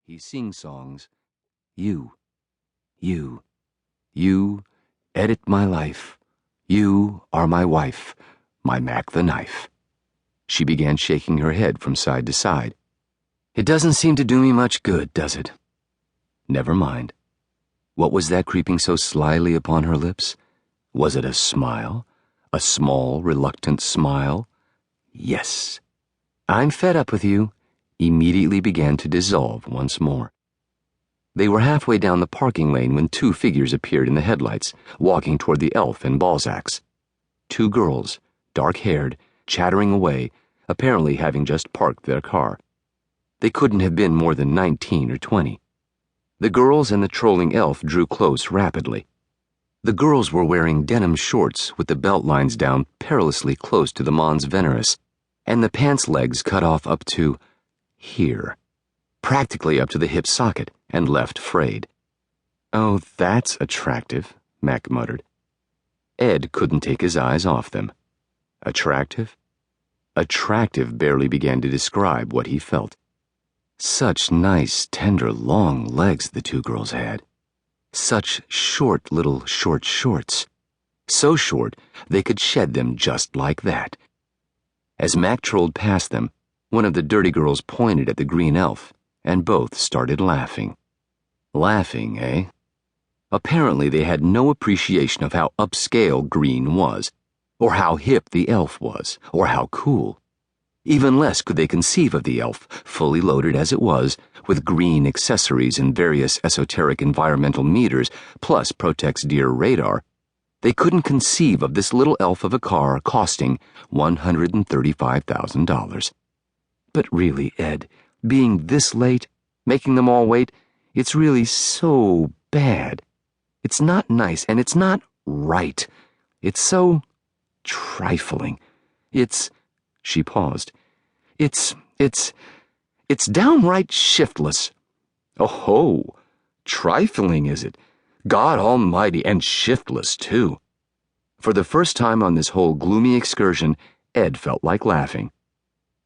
He sing-songs, you, you edit my life. You are my wife, my Mac the knife. She began shaking her head from side to side. It doesn't seem to do me much good, does it? Never mind. What was that creeping so slyly upon her lips? Was it a smile? A small, reluctant smile? Yes. I'm fed up with you. Immediately began to dissolve once more. They were halfway down the parking lane when two figures appeared in the headlights, walking toward the Elf and Balzac's. Two girls, dark-haired, chattering away, apparently having just parked their car. They couldn't have been more than 19 or 20. The girls and the trolling elf drew close rapidly. The girls were wearing denim shorts with the belt lines down perilously close to the mons veneris, and the pants legs cut off up to here, practically up to the hip socket, and left frayed. Oh, that's attractive, Mac muttered. Ed couldn't take his eyes off them. Attractive? Attractive barely began to describe what he felt. Such nice, tender, long legs the two girls had. Such short little short shorts. So short they could shed them just like that. As Mac trolled past them, one of the dirty girls pointed at the green elf, and both started laughing. Laughing, eh? Apparently they had no appreciation of how upscale green was, or how hip the elf was, or how cool. Even less could they conceive of the elf, fully loaded as it was, with green accessories and various esoteric environmental meters, plus Protex Deer radar. They couldn't conceive of this little elf of a car costing $135,000. But really, Ed, being this late, making them all wait, it's really so bad. It's not nice, and it's not right. It's so trifling. She paused. It's downright shiftless. Oh ho, trifling is it? God almighty, and shiftless too. For the first time on this whole gloomy excursion, Ed felt like laughing.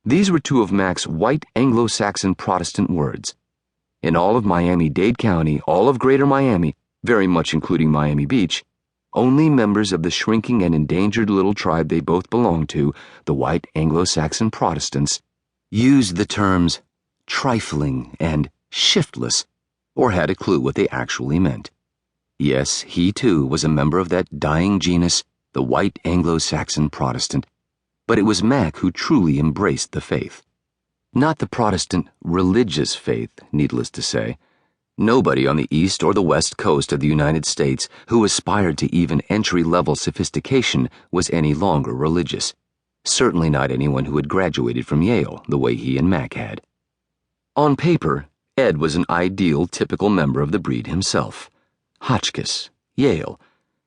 These were two of Mac's white Anglo-Saxon Protestant words. In all of Miami-Dade County, all of Greater Miami, very much including Miami Beach, only members of the shrinking and endangered little tribe they both belonged to, the white Anglo-Saxon Protestants, used the terms trifling and shiftless, or had a clue what they actually meant. Yes, he too was a member of that dying genus, the white Anglo-Saxon Protestant, but it was Mac who truly embraced the faith. Not the Protestant religious faith, needless to say. Nobody on the east or the west coast of the United States who aspired to even entry-level sophistication was any longer religious. Certainly not anyone who had graduated from Yale the way he and Mac had. On paper, Ed was an ideal, typical member of the breed himself. Hotchkiss, Yale,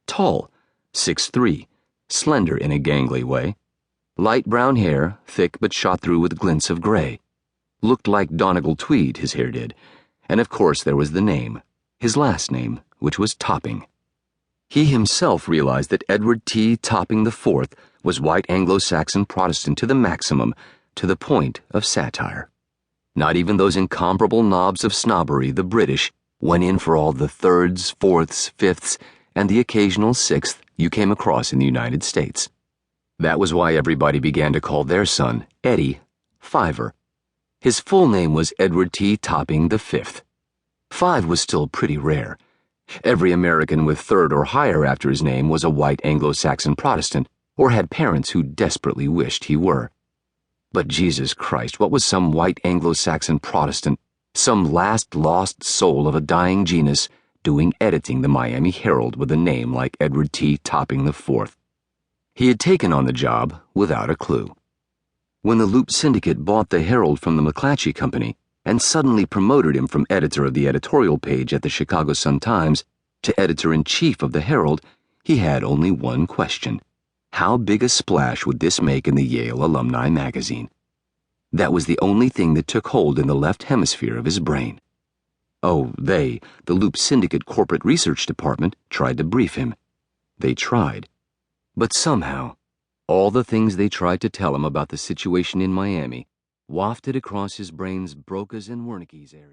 tall, 6'3", slender in a gangly way, light brown hair, thick but shot through with glints of gray. Looked like Donegal tweed, his hair did. And of course there was the name, his last name, which was Topping. He himself realized that Edward T. Topping IV was white Anglo-Saxon Protestant to the maximum, to the point of satire. Not even those incomparable knobs of snobbery, the British, went in for all the thirds, fourths, fifths, and the occasional sixth you came across in the United States. That was why everybody began to call their son, Eddie, Fiver. His full name was Edward T. Topping V. Five was still pretty rare. Every American with third or higher after his name was a white Anglo-Saxon Protestant, or had parents who desperately wished he were. But Jesus Christ, what was some white Anglo-Saxon Protestant, some last lost soul of a dying genus, doing editing the Miami Herald with a name like Edward T. Topping IV? He had taken on the job without a clue. When the Loop Syndicate bought the Herald from the McClatchy Company and suddenly promoted him from editor of the editorial page at the Chicago Sun-Times to editor-in-chief of the Herald, he had only one question. How big a splash would this make in the Yale Alumni magazine? That was the only thing that took hold in the left hemisphere of his brain. Oh, the Loop Syndicate Corporate Research Department, tried to brief him. They tried. But somehow, all the things they tried to tell him about the situation in Miami wafted across his brain's Broca's and Wernicke's area.